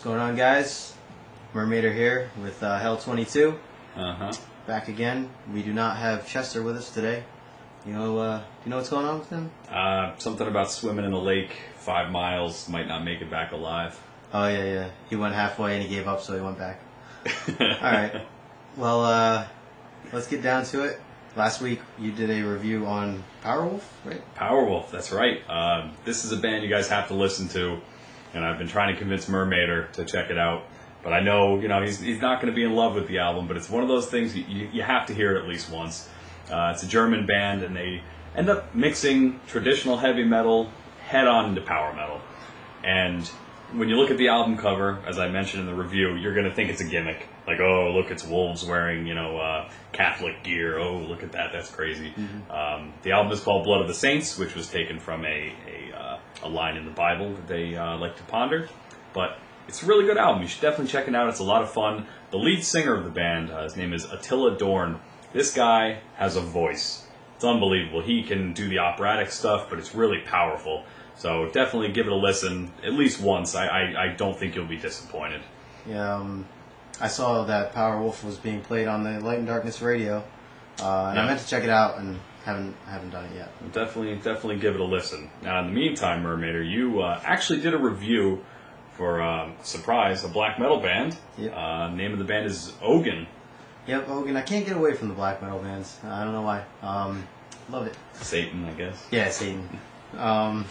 What's going on, guys? Mermaider here with Hell 22. Back again. We do not have Chester with us today. Do you know what's going on with him? Something about swimming in a lake 5 miles, might not make it back alive. Oh, yeah. He went halfway and he gave up, so he went back. Alright. Well, let's get down to it. Last week, you did a review on Powerwolf, right? Powerwolf, that's right. This is a band you guys have to listen to, and I've been trying to convince Mermaider to check it out. But I know, he's not going to be in love with the album, but it's one of those things you have to hear it at least once. It's a German band, and they end up mixing traditional heavy metal head-on into power metal. And when you look at the album cover, as I mentioned in the review, you're going to think it's a gimmick. Like, oh, look, it's wolves wearing, Catholic gear. Oh, look at that. That's crazy. Mm-hmm. The album is called Blood of the Saints, which was taken from a line in the Bible that they like to ponder. But it's a really good album. You should definitely check it out. It's a lot of fun. The lead singer of the band, his name is Attila Dorn. This guy has a voice. It's unbelievable. He can do the operatic stuff, but it's really powerful. So definitely give it a listen at least once. I don't think you'll be disappointed. Yeah, I saw that Powerwolf was being played on the Light and Darkness radio, and I meant to check it out and haven't done it yet. Definitely give it a listen. Now, in the meantime, Mermaider, you actually did a review for surprise, a black metal band. Yep. Name of the band is Ogen. Yep, Ogen. I can't get away from the black metal bands. I don't know why. Love it. Satan, I guess. Yeah, Satan. But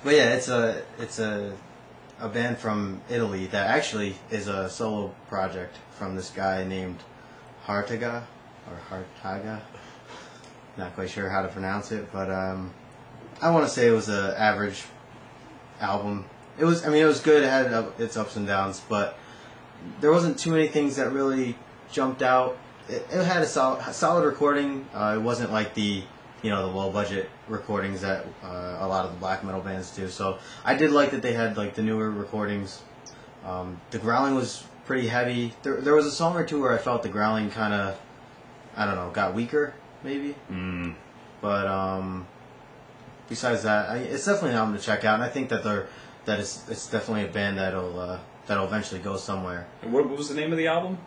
yeah, it's a band from Italy that actually is a solo project from this guy named Hartaga. Not quite sure how to pronounce it, but I want to say it was an average album. It was good. It had its ups and downs, but there wasn't too many things that really jumped out. It had a solid recording. It wasn't like the low budget recordings that a lot of the black metal bands do. So I did like that they had like the newer recordings. The growling was pretty heavy. There was a song or two where I felt the growling kind of, got weaker maybe. But besides that, it's definitely an album to check out, and I think that it's definitely a band that'll eventually go somewhere. And what was the name of the album?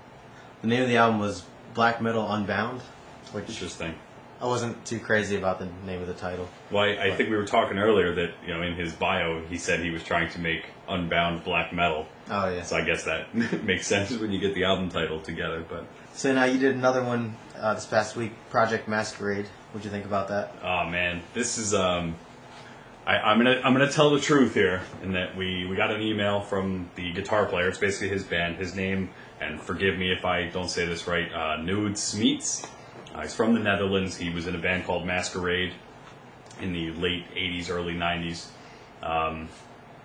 The name of the album was Black Metal Unbound, which Interesting. I wasn't too crazy about the name of the title. Well, I think we were talking earlier that, in his bio, he said he was trying to make unbound black metal. Oh, yeah. So I guess that makes sense when you get the album title together. But So now you did another one this past week, Project Masquerade. What'd you think about that? Oh, man. This is... I'm gonna tell the truth here, in that we got an email from the guitar player. It's basically his band. His name, and forgive me if I don't say this right, Nude Smeets. He's from the Netherlands. He was in a band called Masquerade in the late 80s, early 90s.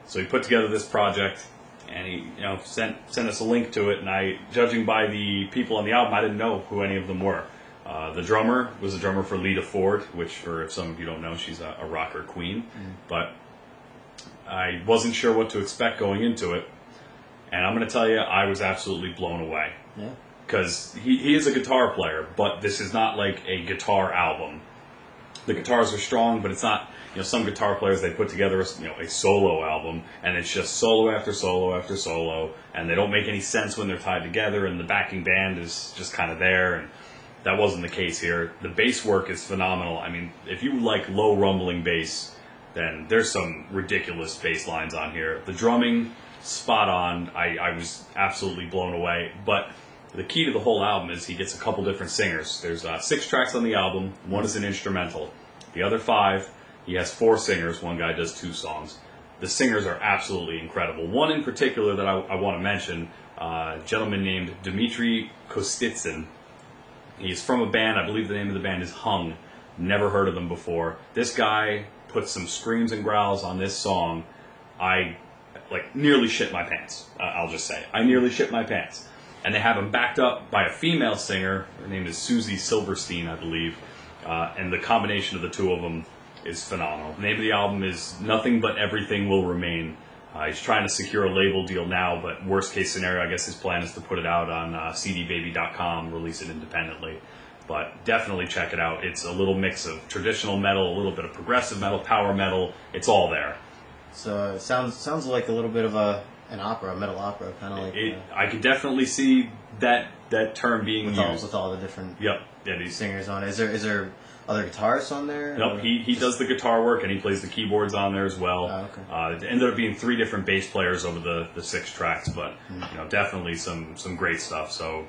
So he put together this project, and he sent us a link to it. And judging by the people on the album, I didn't know who any of them were. The drummer was a drummer for Lita Ford, which, for if some of you don't know, she's a rocker queen. But I wasn't sure what to expect going into it. And I'm going to tell you, I was absolutely blown away. Yeah. Because he is a guitar player, but this is not like a guitar album. The guitars are strong, but it's not, some guitar players, they put together a solo album, and it's just solo after solo after solo, and they don't make any sense when they're tied together, and the backing band is just kind of there, and that wasn't the case here. The bass work is phenomenal. I mean, if you like low rumbling bass, then there's some ridiculous bass lines on here. The drumming, spot on. I was absolutely blown away, but the key to the whole album is he gets a couple different singers. There's 6 tracks on the album. 1 is an instrumental. The other 5, he has 4 singers. One guy does 2 songs. The singers are absolutely incredible. One in particular that I want to mention, a gentleman named Dmitry Kostitsyn. He's from a band, I believe the name of the band is Hung. Never heard of them before. This guy put some screams and growls on this song. I nearly shit my pants. I'll just say. I nearly shit my pants. And they have him backed up by a female singer. Her name is Susie Silverstein, I believe. And the combination of the two of them is phenomenal. The name of the album is Nothing But Everything Will Remain. He's trying to secure a label deal now, but worst case scenario, I guess his plan is to put it out on cdbaby.com, release it independently. But definitely check it out. It's a little mix of traditional metal, a little bit of progressive metal, power metal. It's all there. So it sounds like a little bit of a an opera, a metal opera, kind of like. I could definitely see that term being used with all the different. Yep. Yeah. Singers on it. Is there other guitarists on there? Nope. He does the guitar work and he plays the keyboards on there as well. Oh, okay. It ended up being 3 different bass players over the 6 tracks, but definitely some great stuff. So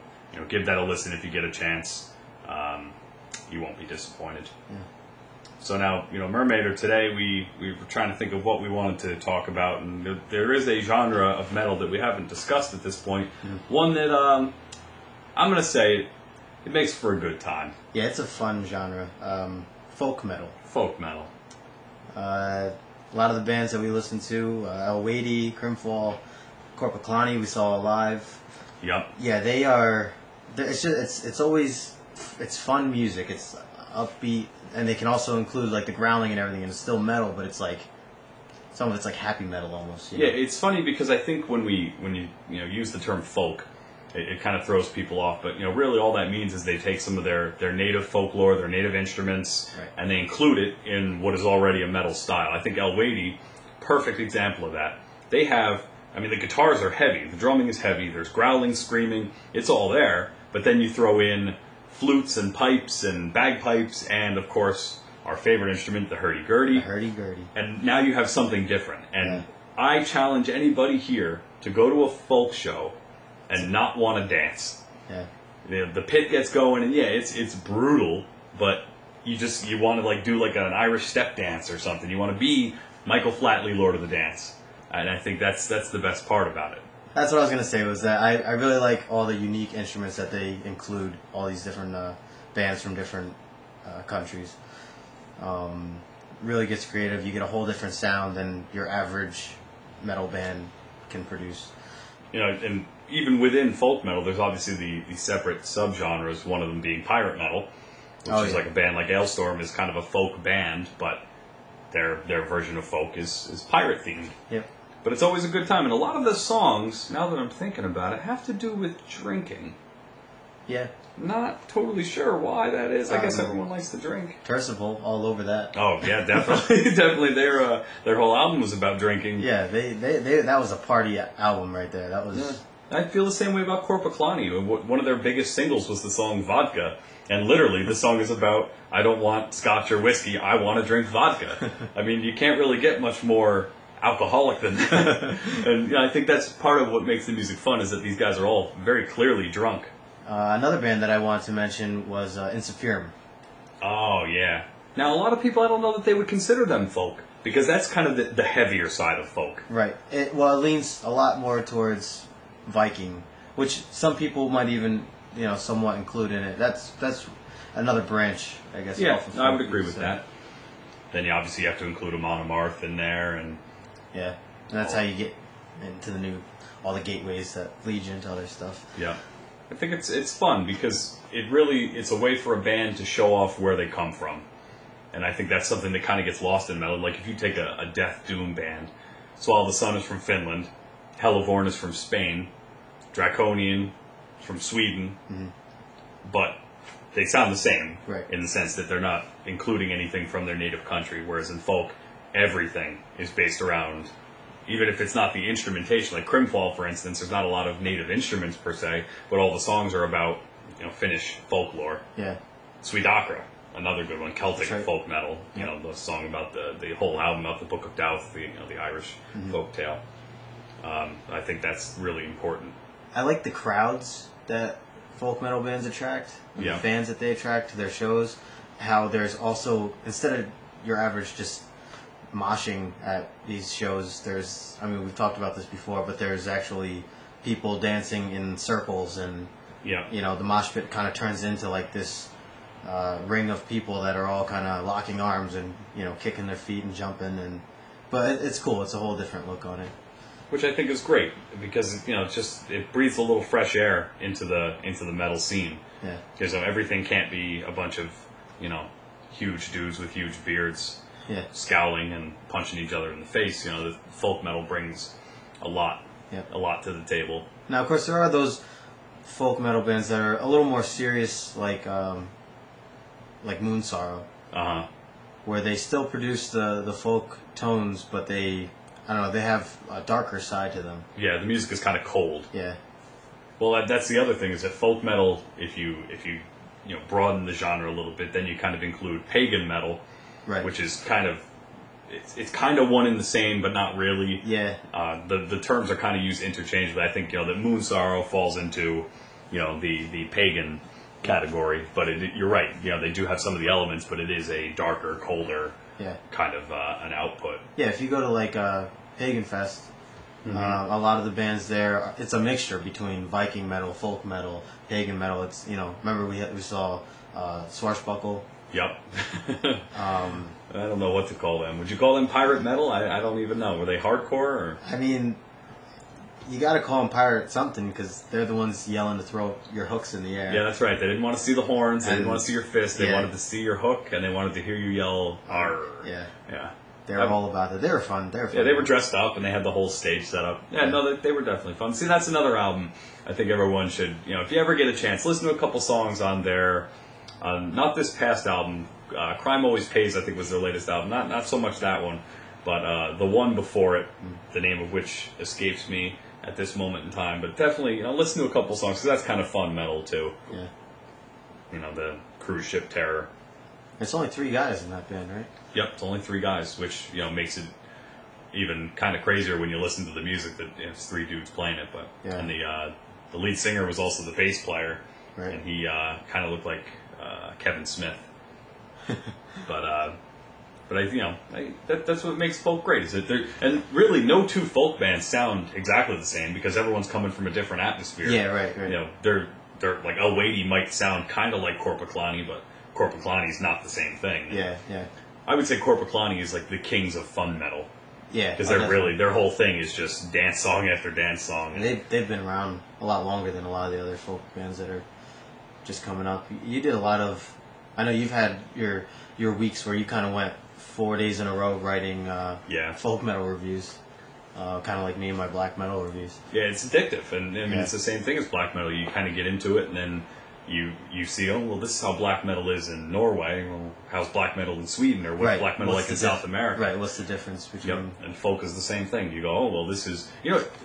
give that a listen if you get a chance. You won't be disappointed. Yeah. So now, Mermaider, today we were trying to think of what we wanted to talk about, and there is a genre of metal that we haven't discussed at this point. One that I'm going to say it makes for a good time. Yeah, it's a fun genre. Folk metal. Folk metal. A lot of the bands that we listen to, El-Wady, Crimfall, Corpaclani, we saw live. Yep. Yeah, they are. It's always fun music. It's upbeat, and they can also include like the growling and everything, and it's still metal, but it's like some of it's like happy metal almost. Yeah, it's funny because I think when you use the term folk, it kind of throws people off. But really all that means is they take some of their native folklore, their native instruments, right, and they include it in what is already a metal style. I think El-Wady, perfect example of that. They have, the guitars are heavy, the drumming is heavy, there's growling, screaming, it's all there. But then you throw in flutes and pipes and bagpipes, and of course our favorite instrument, the hurdy-gurdy. The hurdy-gurdy. And now you have something different. And I challenge anybody here to go to a folk show and not want to dance. Yeah. The pit gets going, and it's brutal, but you want to do like an Irish step dance or something. You want to be Michael Flatley, Lord of the Dance, and I think that's the best part about it. That's what I was gonna say. Was that I really like all the unique instruments that they include. All these different bands from different countries. Really gets creative. You get a whole different sound than your average metal band can produce. And even within folk metal, there's obviously the separate subgenres, one of them being pirate metal, which is like a band like Ailstorm is kind of a folk band, but their version of folk is pirate themed. Yep. But it's always a good time, and a lot of the songs, now that I'm thinking about it, have to do with drinking. Yeah. Not totally sure why that is. I guess everyone likes to drink. Percival, all over that. Oh yeah, definitely, definitely. Their whole album was about drinking. Yeah, they that was a party album right there. That was. Yeah. I feel the same way about Corpaclani. One of their biggest singles was the song Vodka. And literally, the song is about, I don't want scotch or whiskey, I want to drink vodka. You can't really get much more alcoholic than that. And I think that's part of what makes the music fun, is that these guys are all very clearly drunk. Another band that I wanted to mention was Insufirm. Oh, yeah. Now, a lot of people, I don't know that they would consider them folk, because that's kind of the heavier side of folk. Right. It leans a lot more towards Viking, which some people might even, somewhat include in it. That's another branch, I guess. Yeah, I would agree with that. Then you obviously have to include Amon Amarth in there, and yeah, and that's how you get into all the gateways that lead you into other stuff. Yeah, I think it's fun because it's a way for a band to show off where they come from, and I think that's something that kind of gets lost in metal. Like if you take a death doom band, Swallow the Sun is from Finland, Hellborn is from Spain, Draconian from Sweden, but they sound the same, right, in the sense that they're not including anything from their native country, whereas in folk, everything is based around, even if it's not the instrumentation, like Crimfall, for instance, there's not a lot of native instruments per se, but all the songs are about, Finnish folklore. Yeah. Sweetacra, another good one, Celtic folk metal, Yep. The song about the whole album about the Book of Douth, the Irish folk tale. I think that's really important. I like the crowds that folk metal bands attract, the fans that they attract to their shows. How there's also, instead of your average just moshing at these shows, we've talked about this before, but there's actually people dancing in circles, and the mosh pit kind of turns into like this ring of people that are all kind of locking arms and kicking their feet and jumping, but it's cool. It's a whole different look on it. Which I think is great because it breathes a little fresh air into the metal scene. Yeah. Because everything can't be a bunch of huge dudes with huge beards, scowling and punching each other in the face. The folk metal brings a lot to the table. Now, of course, there are those folk metal bands that are a little more serious, like Moon Sorrow, Uh huh. where they still produce the folk tones, but they I don't know, they have a darker side to them. Yeah, the music is kind of cold. Yeah. Well, that's the other thing is that folk metal, if you broaden the genre a little bit, then you kind of include pagan metal, Right. which is kind of it's kind of one and the same, but not really. Yeah. The terms are kind of used interchangeably. I think that Moon Sorrow falls into the pagan category, but you're right. They do have some of the elements, but it is a darker, colder kind of an output. Yeah, if you go to like Pagan Fest, a lot of the bands there, it's a mixture between Viking metal, folk metal, pagan metal. It's remember we saw Swashbuckle. Yep. I don't know what to call them. Would you call them pirate metal? I don't even know. Were they hardcore? Or? I mean, you got to call them pirate something because they're the ones yelling to throw your hooks in the air. Yeah, that's right. They didn't want to see the horns. They didn't want to see your fist. They wanted to see your hook, and they wanted to hear you yell, "Arr!" Yeah. Yeah. They were all about it. They were fun. Yeah, they were dressed up, and they had the whole stage set up. Yeah, no, they were definitely fun. See, that's another album I think everyone should, if you ever get a chance, listen to a couple songs on their, not this past album, Crime Always Pays, I think was their latest album. Not so much that one, but the one before it, the name of which escapes me at this moment in time. But definitely, listen to a couple songs, because that's kind of fun metal, too. Yeah. The Cruise Ship Terror. It's only 3 guys in that band, right? Yep, it's only 3 guys, which makes it even kind of crazier when you listen to the music that it's 3 dudes playing it. But and the lead singer was also the bass player, right. And he kind of looked like Kevin Smith. but that's what makes folk great. Is that and really no 2 folk bands sound exactly the same because everyone's coming from a different atmosphere. Yeah, right. They're like El Wadey might sound kind of like Corpaclani, but Corpaclani is not the same thing. Yeah. I would say Corpaclani is like the kings of fun metal. Yeah. Because their whole thing is just dance song after dance song. And they've been around a lot longer than a lot of the other folk bands that are just coming up. You did a lot of, I know you've had your weeks where you kind of went 4 days in a row writing folk metal reviews. Kind of like me and my black metal reviews. Yeah, it's addictive. And I mean, it's the same thing as black metal. You kind of get into it and then you see, this is how black metal is in Norway. Well, how's black metal in Sweden? Or what's black metal like in South America? Right, what's the difference between... Yep, and folk is the same thing. You go, this is...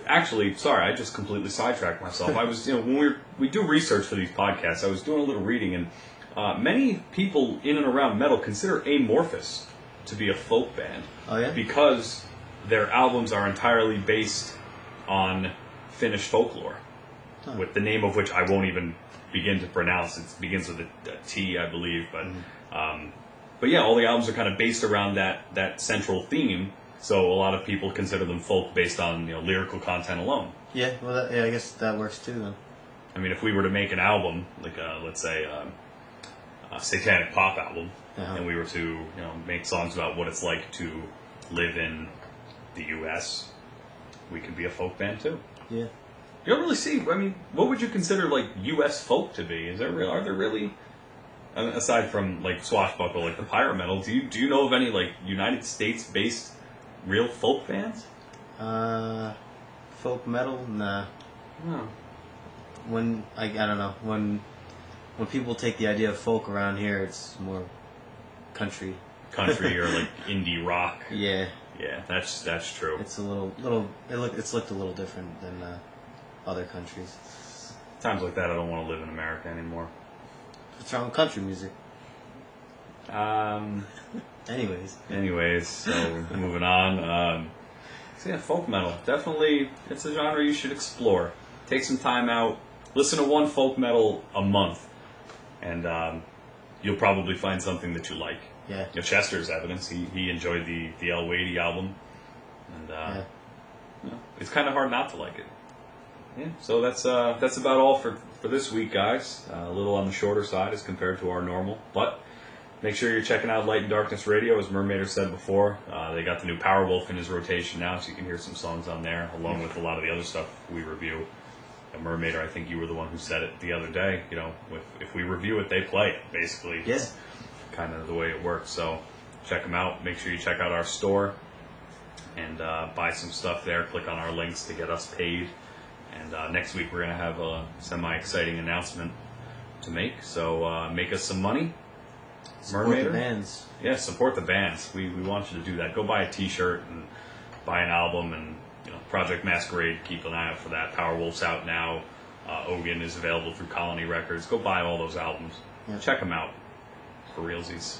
actually, sorry, I just completely sidetracked myself. I was, when we do research for these podcasts, I was doing a little reading, and many people in and around metal consider Amorphous to be a folk band. Oh, yeah? Because their albums are entirely based on Finnish folklore, with the name of which I won't even begin to pronounce. It begins with a T, I believe, but yeah, all the albums are kind of based around that central theme. So a lot of people consider them folk based on lyrical content alone. Yeah, well, I guess that works too then. I mean, if we were to make an album, like let's say a satanic pop album, and we were to make songs about what it's like to live in the U.S., we could be a folk band too. Yeah. You don't really see. I mean, what would you consider like U.S. folk to be? Are there really, aside from like Swashbuckle, like the pirate metal? Do you know of any like United States based real folk bands? Folk metal, nah. No. When I don't know when people take the idea of folk around here, it's more country or like indie rock. Yeah, that's true. It's a little it's looked a little different than other countries. Times like that, I don't want to live in America anymore. What's wrong with country music? Anyways, so moving on. So yeah, folk metal, definitely, it's a genre you should explore. Take some time out, listen to one folk metal a month, and you'll probably find something that you like. Yeah. Chester's evidence. He enjoyed the El Wadey album, and it's kind of hard not to like it. Yeah, so that's about all for this week, guys. A little on the shorter side as compared to our normal, but make sure you're checking out Light and Darkness Radio, as Mermaider said before. They got the new Powerwolf in his rotation now, so you can hear some songs on there, along with a lot of the other stuff we review. And Mermaider, I think you were the one who said it the other day. If we review it, they play it, basically. Yeah. It's kind of the way it works. So check them out. Make sure you check out our store and buy some stuff there. Click on our links to get us paid. And next week we're going to have a semi-exciting announcement to make. So make us some money. Support the bands. Yeah, support the bands. We want you to do that. Go buy a T-shirt and buy an album, and Project Masquerade, keep an eye out for that. Powerwolf's out now. Ogen is available through Colony Records. Go buy all those albums. Yeah. Check them out for realsies.